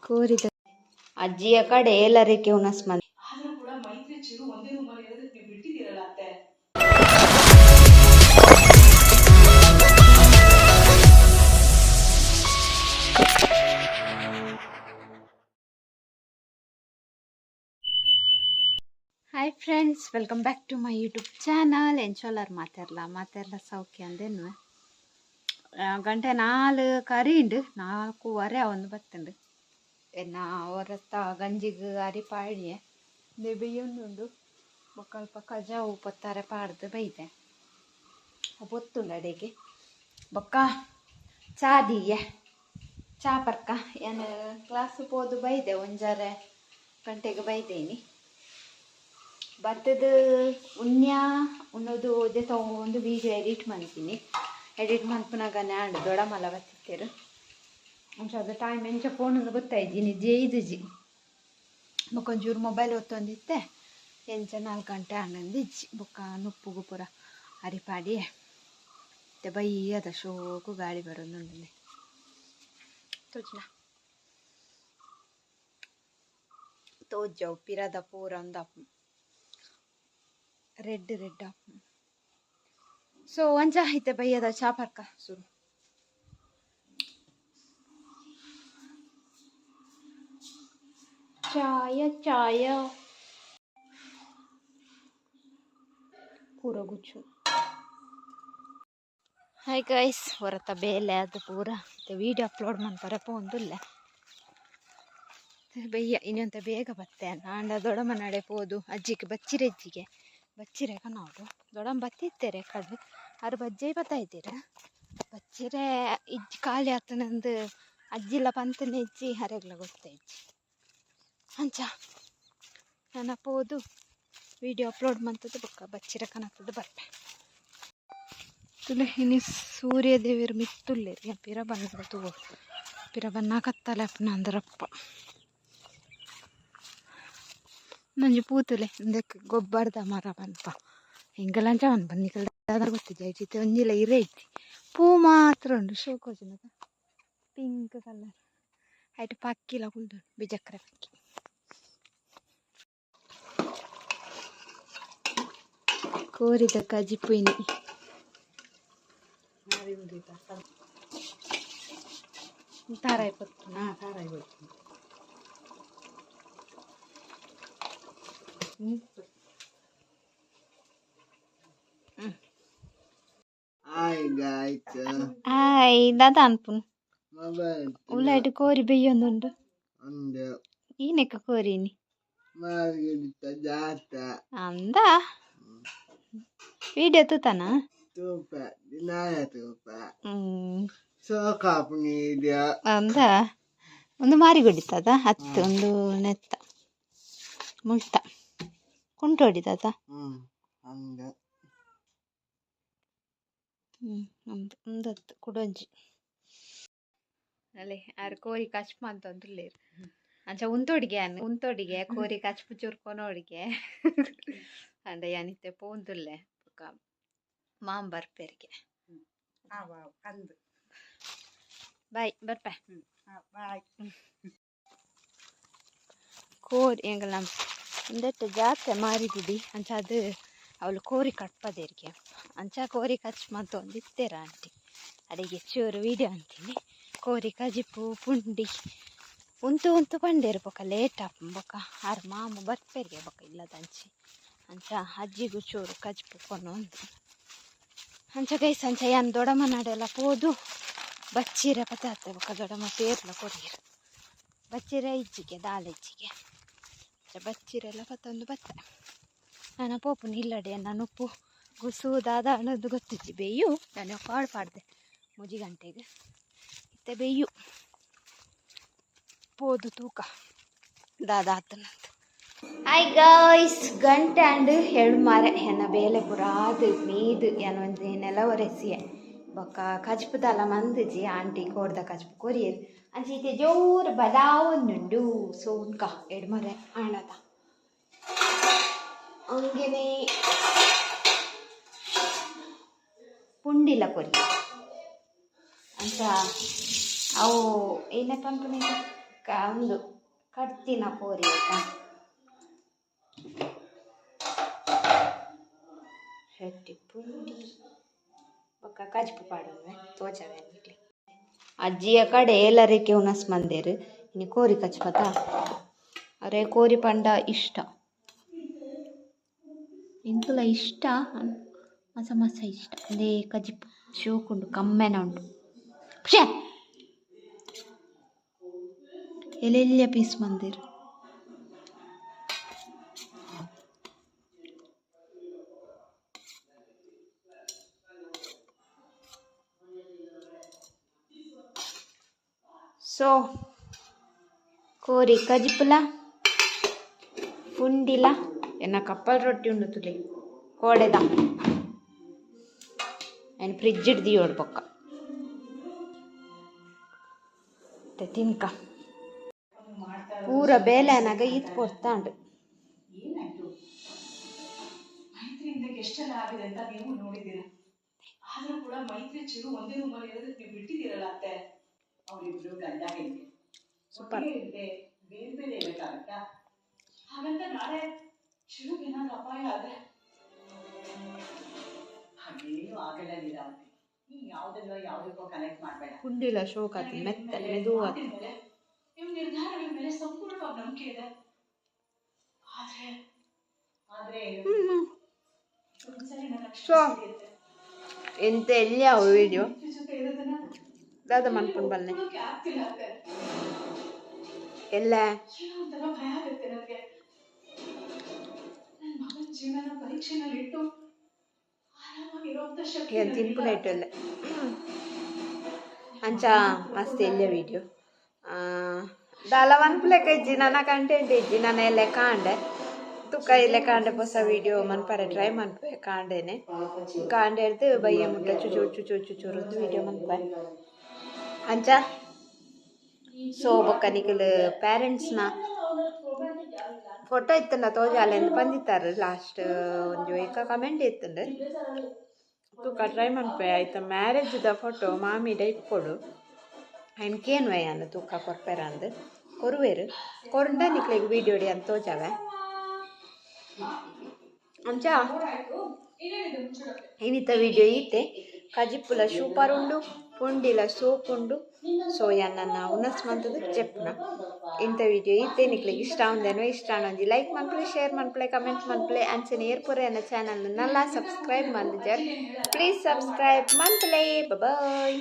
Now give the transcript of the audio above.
ಕೋರಿದ ಅಜ್ಜಿಯ ಕಡೆ ಎಲ್ಲರಿಗೆ ಉನಸ್ ಮಂದಿ ಕೂಡ ಮೈತ್ರಿ ಚಿರು ಒಂದೇ ರೂಮಲ್ಲಿ ಇರೋದಕ್ಕೆ ನೀವು ಬಿಟ್ಟಿದ್ದೀರಲ್ಲ ಅತ್ತೆ. Hi friends, welcome back to my YouTube channel. ಎಂಚೋಲರ್ ಮಾತಾಡಲ್ಲ ಸೌಖ್ಯ ಅಂದೇನು ಗಂಟೆ 4 ಕರೀಂಡು 4:15 ಅವನು ಬತ್ತಂಡು ಎನ್ನ ಹೊರತ್ತ ಗಂಜಿಗೆ ಅರಿ ಪಾಡಿಯೆ ಬೇಯ್ಯೊಂದುಂಡು ಬೊಕ್ಕಲ್ಪ ಕಜಾವು ಪೊತ್ತಾರೆ ಪಾಡ್ದು ಬೈದೆ ಬೊತ್ತುಂಡು ಅಡೆಗೆ ಬೊಕ್ಕ ಚಾ ದೀಯೆ ಚಾ ಪರ್ಕ ಏನು ಕ್ಲಾಸ್ ಹೋದು ಬೈದೆ 1:30 ಗಂಟೆಗೆ ಬೈದೇನಿ ಬರ್ತದ ಉನ್ಯ ಉನ್ನೋದು ಒದೆ ತಗೊಂಡು ವೀಡಿಯೋ ಎಡಿಟ್ ಮಾಡ್ತೀನಿ. ಎಡಿಟ್ ಮಾಡ್ಪನಾಗ ನ್ಯಾಂಡು ದೊಡ್ಡ ಮಲ ಬತ್ತಿತ್ತೇರು ಅದು ಟೈಮ್ ಎಂಚ ಫೋನಿಗೆ ಗೊತ್ತಾಯಿದ್ದೀನಿ ಜಿ ಬೊಕ್ಕೊಂಚೂರು ಮೊಬೈಲ್ ಒತ್ತೊಂದಿತ್ತೆ ಎಂಚ 4 ಗಂಟೆ ಆನಂದಿಜ್ಜಿ ಬೊಕ್ಕ ನುಪ್ಪುಗು ಪೂರ ಅರಿಪಾಡಿ ಮತ್ತೆ ಬೈಯದ ಶೋಕು ಗಾಳಿ ಬರೋದು ತೋಜ್ನ ತೋಜ್ಜವು ಪಿರದ ಪೂರ ಒಂದು ರೆಡ್ ಸೊ ಒಂಚ ಐತೆ ಬೈಯದ ಚಾ ಪರ್ಕ ಸುರು ಚಾಯ ಪೂರ ಗುಚ್ಚು. ಹಾಯ್ ಗೈಸ್, ಹೊರತ ಬೇಲೆ ಅದು ಪೂರ ವಿಡಿಯೋ ಅಪ್ಲೋಡ್ ಮಾಡ್ತಾರೆ ಪೋಂದುಲ್ಲ ಬಯ್ಯ ಇನ್ನೊಂತ ಬೇಗ ಬತ್ತೆ ನಾಂಡ ದೊಡ್ಡಮ್ಮ ನಡೆ ಪೋದು ಅಜ್ಜಿಗೆ ಬಚ್ಚಿರೆ ಕನೋಡು ದೊಡ್ಡಮ್ಮ ಬತ್ತಿತ್ತೇರೆ ಕಡು ಅವ್ರು ಬಜ್ಜೆ ಬತ್ತಾಯಿದ್ದೀರ ಬಚ್ಚಿರೆ ಇಜ್ಜಿ ಖಾಲಿ ಆತನಂದು ಅಜ್ಜಿಲ್ಲ ಪಂತನ ಇಜ್ಜಿ ಹರೆಗ್ಲ ಗೊತ್ತಾಯಿಜ್ಜಿ ಅಂಚ ನನ್ನ ಪೋದು ವಿಡಿಯೋ ಅಪ್ಲೋಡ್ ಮಾಡ್ತದ್ದು ಬೊಕ್ಕ ಬಚ್ಚಿರೆ ಕನತ್ತದ್ದು ಬರ್ಪೆ ತುಲೆ ಇನಿ ಸೂರ್ಯ ದೇವಿಯರು ಮಿತ್ತುಲ್ಲೇರಿ ಪಿರ ಬಣ್ಣದ ತಗೋ ಪಿರ ಬಣ್ಣ ಕತ್ತಲೆ ಅಪ್ಪನ ಅಂದ್ರಪ್ಪ ನಂಜು ಪೂತುಲೆ ಇಂದಕ್ಕೆ ಗೊಬ್ಬರದ ಮರ ಬಂತ ಹಿಂಗಲಂಚ ಬಂದಿಕಲ್ದ ಗೊತ್ತಿದ್ದೆ ಐತಿ ಒಂಜಿಲ್ಲ ಇರೇ ಐತಿ ಪೂ ಮಾತ್ರ ಉಂಡು ಶೋಕೋಜನದ ಪಿಂಕ್ ಕಲರ್ ಆಯ್ತು ಪಕ್ಕಿಲ ಕುಲ್ದು ಬಿಜಕ್ರೆ ಪಕ್ಕಿ ಕೋರಿದ ಕಜಿಪುಯಿನಿ ತಾರಾಯಿ ಪತ್ತು ತಾರಾಯಿ ಪತ್ತು ಹಾಯ್ ದಾದಾ ಅನ್ಪುನ್ ಉಳ್ಳಾಯ್ತು ಕೋರಿ ಬೆಯ್ಯೊಂದುಂಡು ಈನೆಕ್ಕ ಕೋರಿನಿ ಅಂದ ವಿಡಿಯೋ ತೂತಾನ ಅಂದ ಒಂದು ಮಾರಿ ಹೊಡಿತದ ಹತ್ತು ಒಂದು ನೆತ್ತ ಮುಳ್ತ ಕುಂಟು ಹೊಡಿತದ ಒಂದತ್ತು ಕುಡೊಂಜಿ ಅಲ್ಲೇ ಆರು ಕೋರಿ ಕಚ್ಪ ಅಂತ ಒಂದುಲ್ಲೇರು ಅಂಚ ಉಂತೋಡಿಗೆ ಕೋರಿ ಕಚ್ಪು ಚುರ್ಕೊನೋಡಿಗೆ ಅಂಡ ಯಾನಿತ್ತೆ ಪೋಂದುಲ್ಲೆ ಮಾಂ ಬರ್ಪೇರಿಗೆ ಬಾಯ್ ಬರ್ಪೆ ಬಾಯ್ ಕೋರಿ ಎಂಗಲ್ ನಮ್ಮ ಇಂದಟ್ಟು ಜಾತ್ರೆ ಮಾರಿದಿಡಿ ಅಂಚ ಅದು ಅವಳು ಕೋರಿ ಕಟ್ಪದೇರಿಗೆ ಅಂಚ ಕೋರಿ ಕಚ್ ಮತ್ತು ಒಂದು ಇತ್ತೇರ ಆಂಟಿ ಅಡಿಗೆ ಚೂರು ವೀಡಿಯೋ ಅಂತೀನಿ ಕೋರಿ ಕಜಿಪು ಪುಂಡಿ ಉಂತು ಪಂಡೇರು ಬೊಕ್ಕ ಲೇಟ್ ಆಪ್ ಬೊಕ್ಕ ಆರು ಮಾಮ ಬರ್ಪೇರಿಗೆ ಬೊಕ್ಕ ಇಲ್ಲದಂಚಿ ಅಂಚ ಅಜ್ಜಿಗೂ ಚೂರು ಕಜಿಪು ಕೊನೊಂದು ಅಂಚ ಗೈಸ್ ಅಂಚ ಏನು ದೊಡ್ಡಮ್ಮ ನಾಡೆಲ್ಲ ಪೋದು ಬಚ್ಚಿರೆ ಪತಾತೆ ಬೊಕ್ಕ ದೊಡ್ಡಮ್ಮ ಪೇರ್ಲ ಕೊಡಿಯರು ಬಚ್ಚಿರೆ ಇಜ್ಜಿಗೆ ದಾಲೆಜ್ಜಿಗೆ ಬಚ್ಚಿರೆಲ್ಲ ಪತ್ತೊಂದು ಬತ್ತೆ ನಾನು ಪೋಪುನ ಇಲ್ಲಡೆ ನಾನು ಉಪ್ಪು ಗುಸು ದಾದ ಅನ್ನೋದು ಗೊತ್ತಿಜ್ಜಿ ಬೇಯು ನಾನು ಪಾಡ್ದೆ ಮುಜಿ ಗಂಟೆಗೆ ಇತ್ತೆ ಬೇಯು ಪೋದು ತೂಕ ದಾದ ಆತನಂತ. ಹಾಯ್ ಗಾಯ್ಸ್, ಗಂಟೆ ಅಂಡು ಎರಡು ಮಾರೆ ಎನ್ನ ಬೇಲೆ ಪುರಾದು ಮೀದು ಏನು ಒಂದು ನೆಲ ಒರೆಸಿಯೆ ಬೊಕ್ಕ ಕಜ್ಪುದಲ್ಲ ಮಂದಿಜಿ ಆಂಟಿ ಕೋಡ್ದ ಕಜ್ಪು ಕೊರಿಯರು ಅಂಚೀತೆ ಜೋರು ಬದಾವನ್ನುಂಡು ಸೊ ಉನ್ಕ ಎರಡು ಮರೆ ಆಣದ ಹಂಗೇನೆ ಪುಂಡಿಲ ಕೊರಿ ಅಂತ ಅವು ಏನಪ್ಪ ಅನ್ಕೊಂಡೆ ಒಂದು ಕಡ್ತಿನ ಕೋರಿ ಆಯ್ತಾ ಶೆಟ್ಟಿ ಪುಂಡಿ ಬೊಕ್ಕ ಕಜ್ಪು ಪಾಡುವೆ ತೋಚವೆ ಅನ್ಬಿಟ್ಲಿ ಅಜ್ಜಿಯ ಕಡೆ ಎಲ್ಲರಿಗೆ ಉನಸ್ ಮಂದೇರು ಇನ್ನು ಕೋರಿ ಕಚ್ಪತ ಅರೆ ಕೋರಿ ಪಂಡ ಇಷ್ಟ ಇಂಕುಲ ಇಷ್ಟ ಮಸ ಮಸ ಇಷ್ಟ ಅದೇ ಕಜ್ಪು ಶೋಕುಂಡು ಕಮ್ಮೆನ ಉಂಟು ಖುಷಿ ಎಲ್ಲೆಲ್ಲ ಪೀಸ್ ಮಂದಿರು ಸೊ ಕೋರಿ ಕಜಿಪುಲ ಪುಂಡಿಲ ಎನ್ನ ಕಪ್ಪಲ್ ರೊಟ್ಟಿ ಉಂಡು ತುಲೆ ಕೋಡೆದ ಏನು ಫ್ರಿಜ್ ಹಿಡ್ದು ಓಡ್ಬೊಕ್ಕ ತಿನ್ಕ ಪೂರ ಬೇಲೆನಾಗ ಈತ್ ಕೊಡ್ತಾಂಡು ಏನಾಯ್ತು ಮೈತ್ರಿಯಿಂದ ಎಷ್ಟೆಲ್ಲ ಆಗಿದೆ ಅಂತ ನೀವು ನೋಡಿದ್ದೀರಾ ಆದ್ರೂ ಕೂಡ ಮೈತ್ರಿ ಚಿರು ಒಂದೇ ರೂಮಲ್ಲಿ ಇರೋದಕ್ಕೆ ನೀವು ಬಿಟ್ಟಿದ್ದೀರಲ್ಲ ಅತ್ತೆ ಅವರಿಬ್ರು ಗಂಡ ಹೆಂಡತಿ ಒಟ್ಟಿಗೆ ಇಲ್ಲದೆ ಬೇರೆ ಬೇರೆ ಇರಕ್ಕಾಗತ್ತಾ ಹಾಗಂತ ನಾಳೆ ಚಿರುಗೆ ಏನಾದ್ರು ಅಪಾಯ ಆದ್ರೆ ಹಾಗೇನು ಆಗಲ್ಲ ಲೀಲಾವತಿ ನೀ ಯಾವುದಕ್ಕೋ ಕನೆಕ್ಟ್ ಮಾಡಬೇಡ ಪುಂಡಿಲ ಶೋಕಾತಿ ಮೆತ್ತ ಮೆದುವಾದ ನಿಮ್ಮ ನಿರ್ಧಾರಗಳ ಮೇಲೆ ಸಂಪೂರ್ಣವಾಗಿ ನಂಬಿಕೆ ಇದೆ ಆದ್ರೆ ಸೊ ಎಂತ ಎಲ್ಲಿ ಯಾವ ವಿಡಿಯೋ ದಾದ ಮನ್ಕೊಂಡು ಬಲ್ಲೆ ಎಲ್ಲ ಒಂಥರ ಭಯ ಆಗುತ್ತೆ ನನಗೆ ನನ್ನ ಮಗನ ಜೀವನ ಪರೀಕ್ಷೆನಲ್ಲಿ ಇಟ್ಟು ಆರಾಮಾಗಿರುವಂತ ಶಕ್ತಿ ತಿನ್ಪುಲ ಇಟ್ಟು ಎಲ್ಲ ಅಂಚ ಮಸ್ತ್ ಎಲ್ಲಿಯ ವಿಡಿಯೋ ದಾಲ ಒನ್ಪುಲೆಕ ಇಜ್ಜಿ ನನ್ನ ಕಂಟೆಂಟ್ ಇಜ್ಜಿ ನನ್ನ ಎಲ್ಲ ಕಾಂಡೆ ತುಕ್ಕ ಇಲ್ಲೇ ಕಾಂಡೆ ಹೊಸ ವಿಡಿಯೋ ಮನ್ಪರೆ ಟ್ರೈ ಮನ್ಪೆ ಕಾಂಡೇನೆ ಕಾಂಡೆ ಹಿಡ್ದು ಬಯ್ಯ ಮುಟ್ಟ ಚುಚೂರು ವಿಡಿಯೋ ಮನ್ಪೆ ಅಂಚ ಸೊ ಬೊಕ್ಕ ನಿಖಲ್ ಪ್ಯಾರೆಂಟ್ಸ್ನ ಫೋಟೋ ಇತ್ತಂಡ ತೋಜಾಲೆ ಅಂತ ಬಂದಿತ್ತಾರೆ ಲಾಸ್ಟ್ ಒಂದು ಏಕ ಕಮೆಂಟ್ ಇತ್ತಂಡು ತುಕ್ಕ ಟ್ರೈ ಮನ್ಪೆ ಆಯ್ತಾ ಮ್ಯಾರೇಜ್ದ ಫೋಟೋ ಮಾಮಿಡ ಇಟ್ಕೊಡು ಅನ್ಕೇನು ಅನ್ನ ತೂಕ ಕೊರ್ಪೆರ ಅಂದು ಕೊರುವೇರು ಕೊರಂಡ ನಿಕ್ಲೆಗ್ ವಿಡಿಯೋಡಿ ಅಂತ ತೋಜಾವೆ ಅಂಚ ಇನ್ನಿತ ವಿಡಿಯೋ ಈತೆ ಕಜಿಪ್ಪುಲ ಸೂಪರ್ ಉಂಡು ಪುಂಡಿಲ ಸೋಪ್ ಉಂಡು ಸೊ ನನ್ನ ಉನಸ್ ಮಂತದ ಚೆಪ್ನ ಇಂಥ ವಿಡಿಯೋ ಈತೆ ನಿಕ್ಲೆಗ್ ಇಷ್ಟ ಉಂದೇನೋ ಇಷ್ಟ ಅನ್ನೊಂದು ಲೈಕ್ ಮನ್ಪಲೆ ಶೇರ್ ಮನ್ಪಲೆ ಕಮೆಂಟ್ ಮನ್ಪಲೆ ಅಂಚನೆ ಏರ್ಪುರ ಎನ್ನ channel Nalla subscribe ಮಂದಿಜರ್ please subscribe ಮನ್ಪಲೆ bye